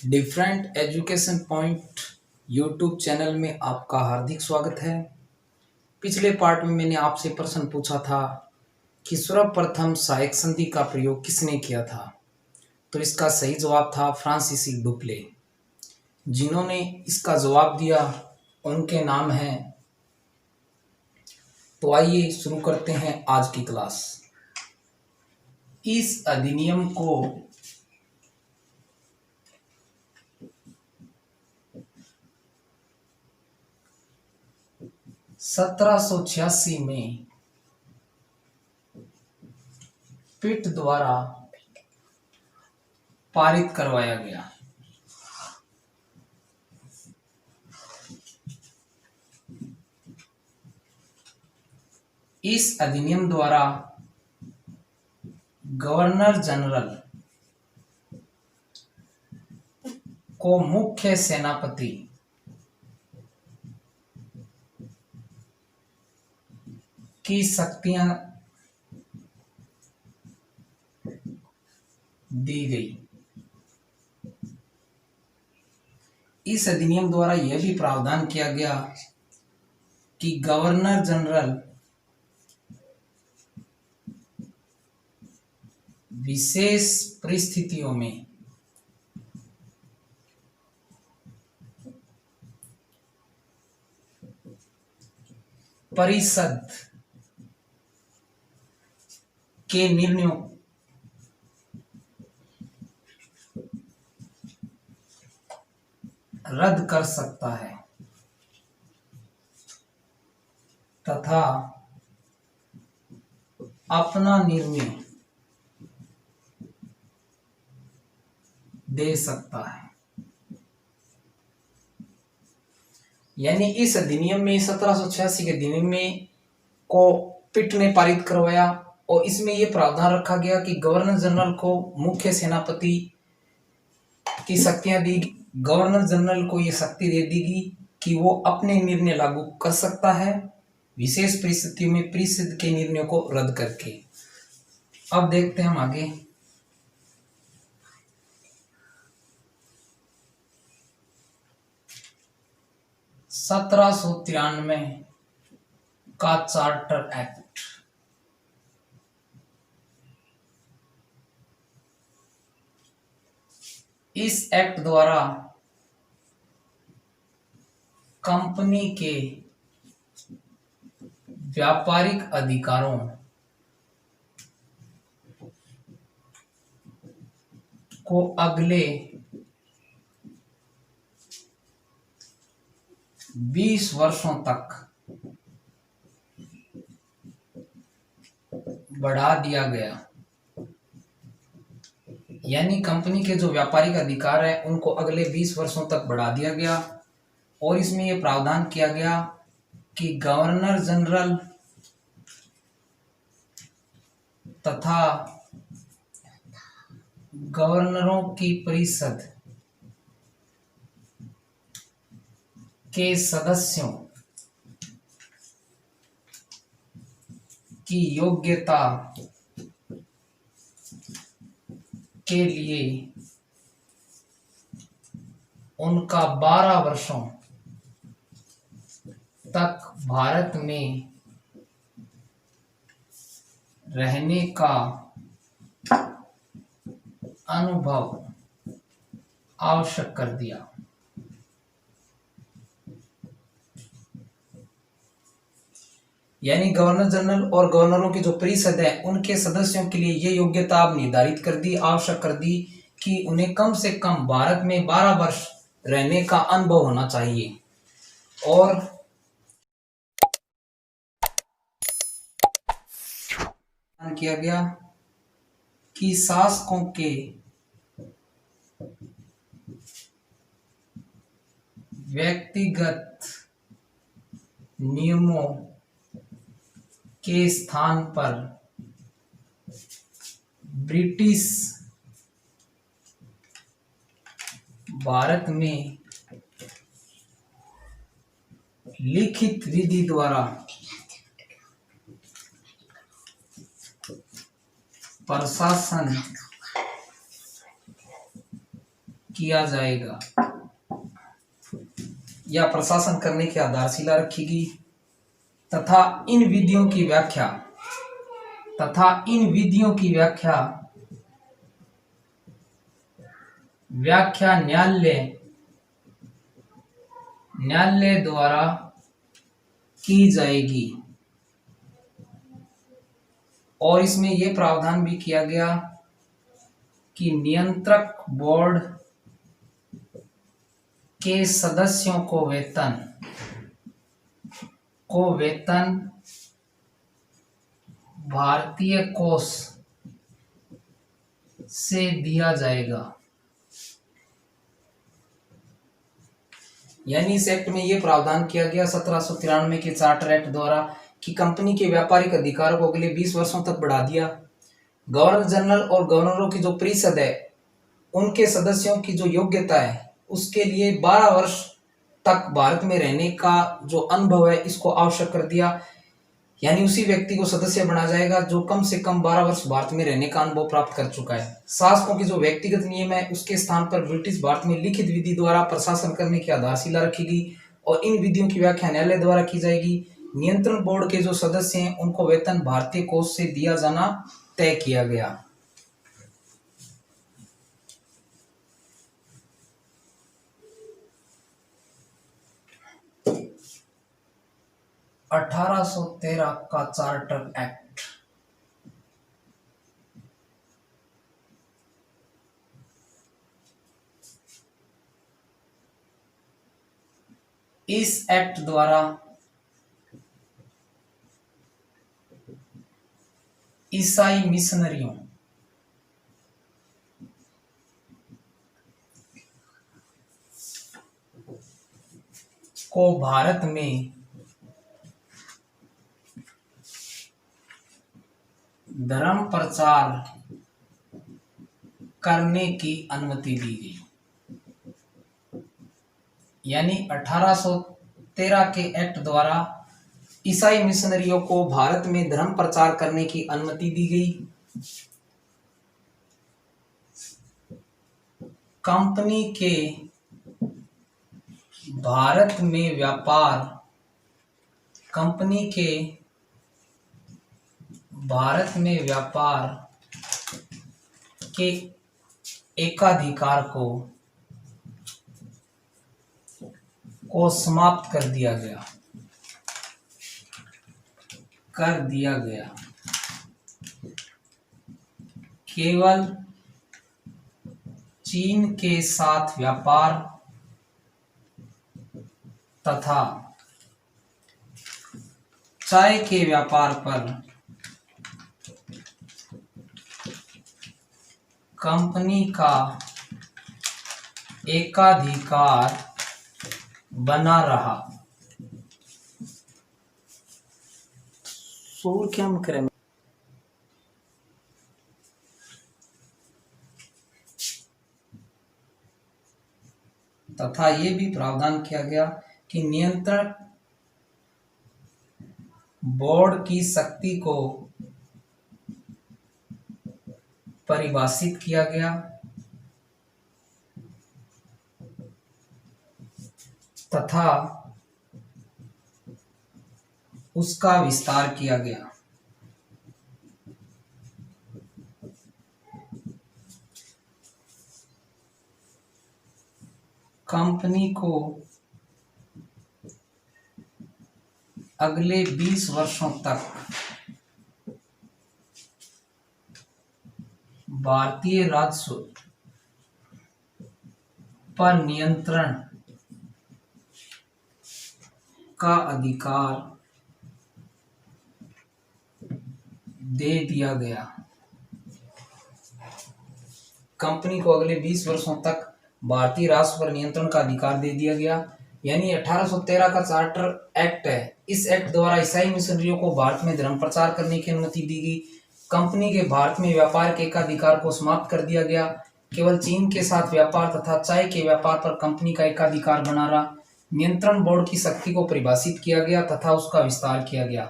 Different education point YouTube channel में आपका हार्दिक स्वागत है। पिछले पार्ट में मैंने आपसे प्रश्न पूछा था कि सर्वप्रथम सहायक संधि का प्रयोग किसने किया था। तो इसका सही जवाब था फ्रांसीसी डुप्ले। जिन्होंने इसका जवाब दिया उनके नाम हैं। तो आइए शुरू करते हैं आज की क्लास। इस अधिनियम को 1786 में पिट द्वारा पारित करवाया गया। इस अधिनियम द्वारा गवर्नर जनरल को मुख्य सेनापति की शक्तियां दी गई। इस अधिनियम द्वारा यह भी प्रावधान किया गया कि गवर्नर जनरल विशेष परिस्थितियों में परिषद के निर्णयों रद्द कर सकता है तथा अपना निर्णय दे सकता है। यानी इस अधिनियम में 1786 के अधिनियम में को पिट ने पारित करवाया और इसमें यह प्रावधान रखा गया कि गवर्नर जनरल को मुख्य सेनापति की शक्तियां दी। गवर्नर जनरल को यह शक्ति दे देगी कि वो अपने निर्णय लागू कर सकता है विशेष परिस्थितियों में परिषद के निर्णयों को रद्द करके। अब देखते हैं हम आगे। सत्रह सौ 93 का चार्टर एक्ट। इस एक्ट द्वारा कंपनी के व्यापारिक अधिकारों को अगले 20 वर्षों तक बढ़ा दिया गया। यानी कंपनी के जो व्यापारिक अधिकार है उनको अगले 20 वर्षों तक बढ़ा दिया गया। और इसमें यह प्रावधान किया गया कि गवर्नर जनरल तथा गवर्नरों की परिषद के सदस्यों की योग्यता के लिए उनका 12 वर्षों तक भारत में रहने का अनुभव आवश्यक कर दिया। यानी गवर्नर जनरल और गवर्नरों की जो परिषद है उनके सदस्यों के लिए ये योग्यता अब निर्धारित कर दी, आवश्यक कर दी कि उन्हें कम से कम भारत में 12 वर्ष रहने का अनुभव होना चाहिए। और किया गया कि शासकों के व्यक्तिगत नियमों के स्थान पर ब्रिटिश भारत में लिखित विधि द्वारा प्रशासन किया जाएगा या प्रशासन करने की आधारशिला रखेगी तथा इन विधियों की व्याख्या न्यायालय द्वारा की जाएगी। और इसमें यह प्रावधान भी किया गया कि नियंत्रक बोर्ड के सदस्यों को वेतन भारतीय कोष से दिया जाएगा। यानी इस एक्ट में यह प्रावधान किया गया 1793 के चार्टर एक्ट द्वारा कि कंपनी के व्यापारिक अधिकारों को अगले 20 वर्षों तक बढ़ा दिया। गवर्नर जनरल और गवर्नरों की जो परिषद है उनके सदस्यों की जो योग्यता है उसके लिए 12 वर्ष तक भारत में रहने का जो अनुभव है इसको आवश्यक कर दिया। यानी उसी व्यक्ति को सदस्य बना जाएगा जो कम से कम 12 वर्ष भारत में रहने का अनुभव प्राप्त कर चुका है। शासकों के जो व्यक्तिगत नियम है उसके स्थान पर ब्रिटिश भारत में लिखित विधि द्वारा प्रशासन करने की आधारशिला रखेगी और इन विधियों की व्याख्या न्यायालय द्वारा की जाएगी। नियंत्रण बोर्ड के जो सदस्य हैं उनको वेतन भारतीय कोष से दिया जाना तय किया गया। अठारह सौ 13 का चार्टर एक्ट इस एक्ट द्वारा ईसाई मिशनरियों को भारत में धर्म प्रचार करने की अनुमति दी गई। यानी 1813 के एक्ट द्वारा ईसाई मिशनरियों को भारत में धर्म प्रचार करने की अनुमति दी गई। कंपनी के भारत में व्यापार के एकाधिकार को समाप्त कर दिया गया। केवल चीन के साथ व्यापार तथा चाय के व्यापार पर कंपनी का एकाधिकार बना रहा। सूर क्या करें तथा ये भी प्रावधान किया गया कि नियंत्रण बोर्ड की शक्ति को परिभाषित किया गया तथा उसका विस्तार किया गया। कंपनी को अगले 20 वर्षों तक भारतीय राजस्व पर नियंत्रण का अधिकार दे दिया गया। कंपनी को अगले 20 वर्षों तक भारतीय राजस्व पर नियंत्रण का अधिकार दे दिया गया। यानी 1813 का चार्टर एक्ट है। इस एक्ट द्वारा ईसाई मिशनरियों को भारत में धर्म प्रचार करने की अनुमति दी गई। कंपनी के भारत में व्यापार के एकाधिकार को समाप्त कर दिया गया। केवल चीन के साथ व्यापार तथा चाय के व्यापार पर कंपनी का एकाधिकार बना रहा। नियंत्रण बोर्ड की शक्ति को परिभाषित किया गया तथा उसका विस्तार किया गया।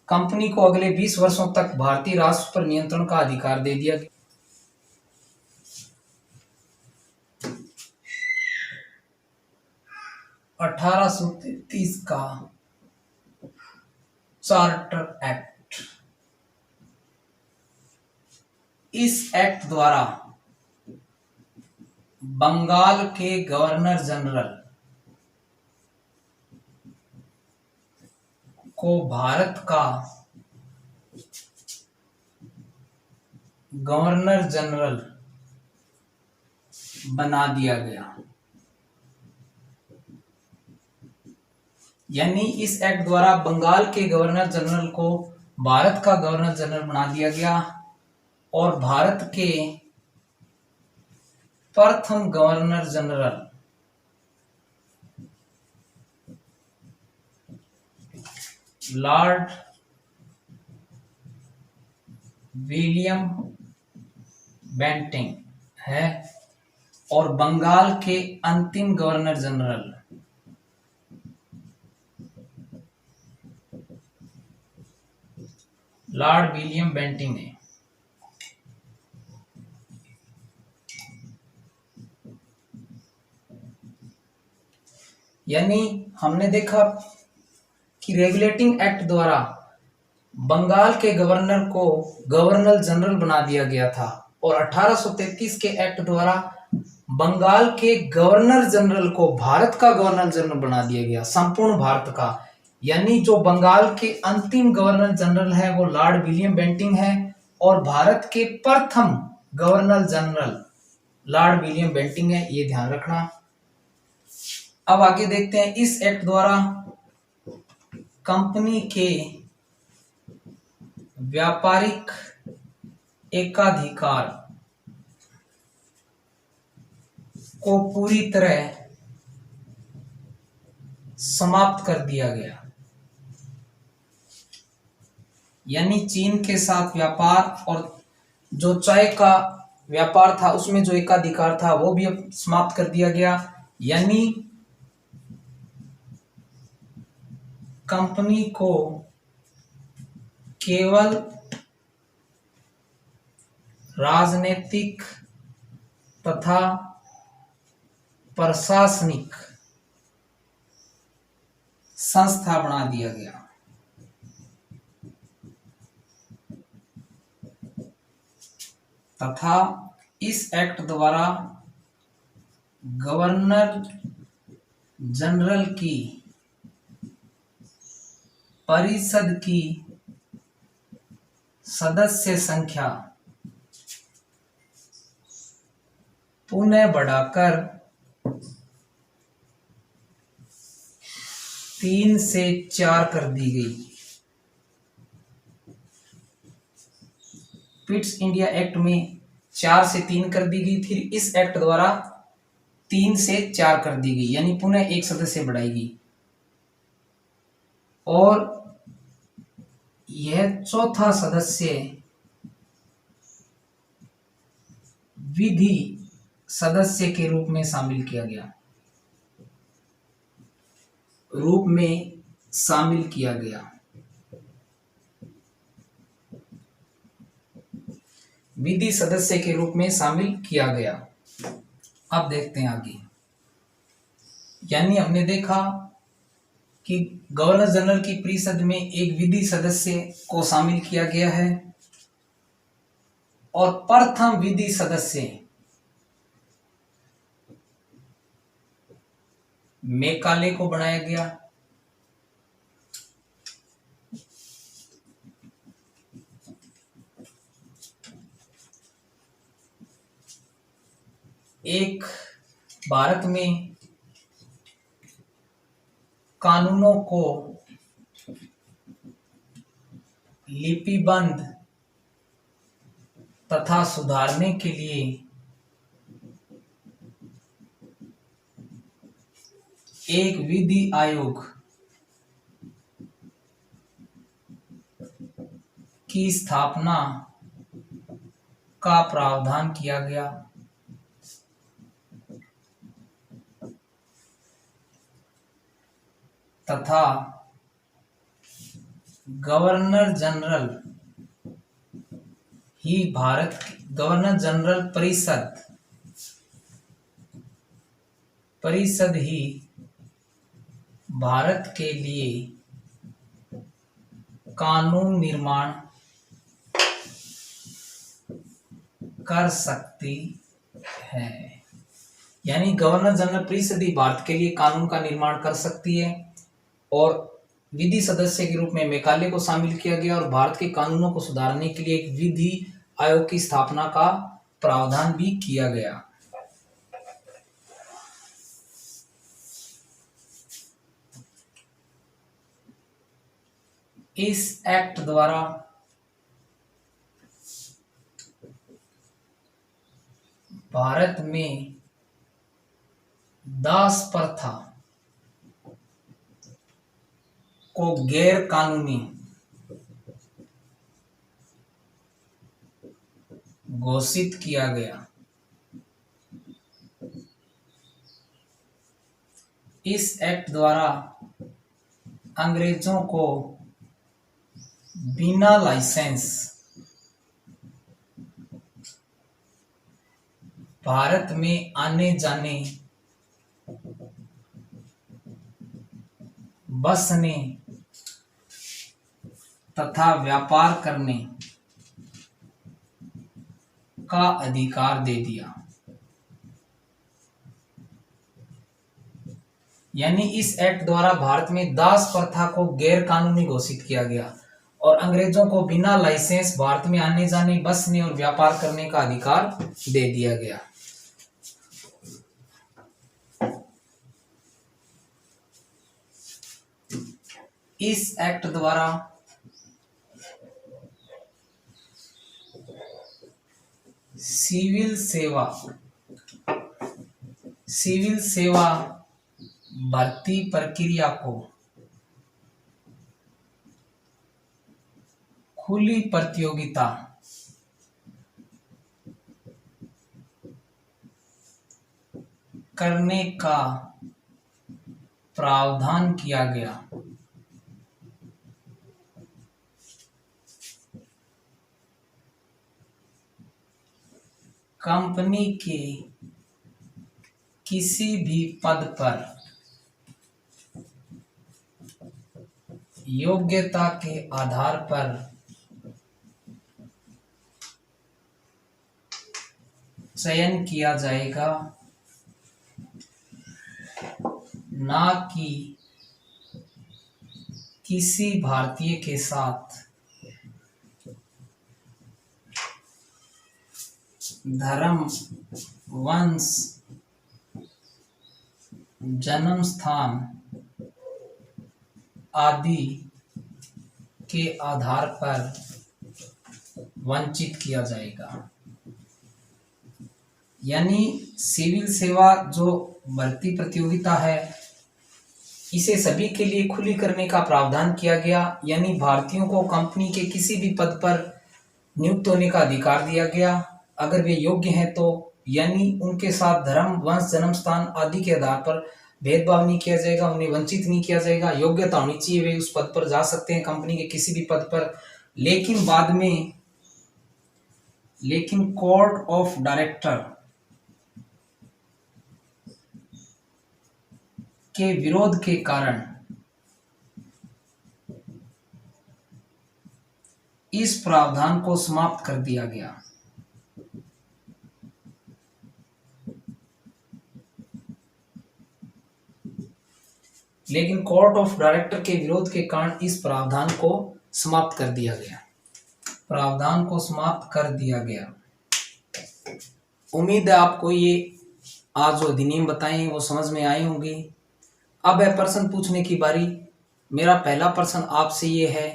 कंपनी को अगले 20 वर्षों तक भारतीय राजस्व पर नियंत्रण का अधिकार दे दिया गया। 1833 का चार्टर एक्ट। इस एक्ट द्वारा बंगाल के गवर्नर जनरल को भारत का गवर्नर जनरल बना दिया गया। यानी इस एक्ट द्वारा बंगाल के गवर्नर जनरल को भारत का गवर्नर जनरल बना दिया गया और भारत के प्रथम governor general lord William Bentinck है और बंगाल के अंतिम governor general lord William Bentinck है। यानी हमने देखा कि रेगुलेटिंग एक्ट द्वारा बंगाल के गवर्नर को गवर्नर जनरल बना दिया गया था और 1833 के एक्ट द्वारा बंगाल के गवर्नर जनरल को भारत का गवर्नर जनरल बना दिया गया, संपूर्ण भारत का। यानी जो बंगाल के अंतिम गवर्नर जनरल है वो लॉर्ड विलियम बेंटिंग है और भारत के प्रथम governor general lord William Bentinck है, ये ध्यान रखना। अब आगे देखते हैं, इस एक्ट द्वारा कंपनी के व्यापारिक एकाधिकार को पूरी तरह समाप्त कर दिया गया। यानी चीन के साथ व्यापार और जो चाय का व्यापार था उसमें जो एकाधिकार था वो भी अब समाप्त कर दिया गया। यानी कंपनी को केवल राजनीतिक तथा प्रशासनिक संस्था बना दिया गया। तथा इस एक्ट द्वारा गवर्नर जनरल की परिषद की सदस्य संख्या पुनः बढ़ाकर 3 से 4 कर दी गई। पिट्स इंडिया एक्ट में 4 से 3 कर दी गई, फिर इस एक्ट द्वारा 3 से 4 कर दी गई, यानी पुनः 1 सदस्य बढ़ाई गई। और यह चौथा सदस्य विधि सदस्य के रूप में शामिल किया गया, विधि सदस्य के रूप में शामिल किया गया। अब देखते हैं आगे। यानी हमने देखा कि गवर्नर जनरल की परिषद में एक विधि सदस्य को शामिल किया गया है और प्रथम विधि सदस्य मेकाले को बनाया गया। एक भारत में कानूनों को लिपिबद्ध तथा सुधारने के लिए एक विधि आयोग की स्थापना का प्रावधान किया गया। तथा गवर्नर जनरल परिषद ही भारत के लिए कानून निर्माण कर सकती है। यानी गवर्नर जनरल परिषद ही भारत के लिए कानून का निर्माण कर सकती है और विधि सदस्य के रूप में मेघालय को शामिल किया गया और भारत के कानूनों को सुधारने के लिए एक विधि आयोग की स्थापना का प्रावधान भी किया गया। इस एक्ट द्वारा भारत में दास प्रथा को गैर कानूनी घोषित किया गया। इस एक्ट द्वारा अंग्रेजों को बिना लाइसेंस भारत में आने जाने, बसने तथा व्यापार करने का अधिकार दे दिया। यानी इस एक्ट द्वारा भारत में दास प्रथा को गैर कानूनी घोषित किया गया और अंग्रेजों को बिना लाइसेंस भारत में आने जाने, बसने और व्यापार करने का अधिकार दे दिया गया। इस एक्ट द्वारा सिविल सेवा भर्ती प्रक्रिया को खुली प्रतियोगिता करने का प्रावधान किया गया। कंपनी के किसी भी पद पर योग्यता के आधार पर चयन किया जाएगा, ना कि किसी भारतीय के साथ धर्म, वंश, जन्म स्थान आदि के आधार पर वंचित किया जाएगा। यानी सिविल सेवा जो भर्ती प्रतियोगिता है इसे सभी के लिए खुली करने का प्रावधान किया गया। यानी भारतीयों को कंपनी के किसी भी पद पर नियुक्त होने का अधिकार दिया गया अगर वे योग्य हैं तो। यानी उनके साथ धर्म, वंश, जन्म स्थान आदि के आधार पर भेदभाव नहीं किया जाएगा, उन्हें वंचित नहीं किया जाएगा। योग्यता होनी चाहिए, वे उस पद पर जा सकते हैं कंपनी के किसी भी पद पर। लेकिन बाद में कोर्ट ऑफ डायरेक्टर के विरोध के कारण इस प्रावधान को समाप्त कर दिया गया। लेकिन कोर्ट ऑफ डायरेक्टर के विरोध के कारण इस प्रावधान को समाप्त कर दिया गया। उम्मीद है आपको ये आज जो अधिनियम बताए वो समझ में आए होंगे। अब है प्रश्न पूछने की बारी। मेरा पहला प्रश्न आपसे ये है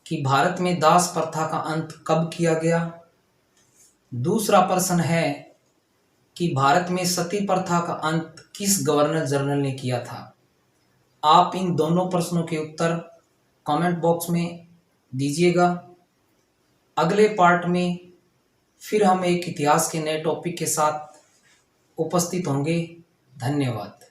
कि भारत में दास प्रथा का अंत कब किया गया। दूसरा प्रश्न है कि भारत में सती प्रथा का अंत किस गवर्नर जनरल ने किया था। आप इन दोनों प्रश्नों के उत्तर कमेंट बॉक्स में दीजिएगा। अगले पार्ट में फिर हम एक इतिहास के नए टॉपिक के साथ उपस्थित होंगे। धन्यवाद।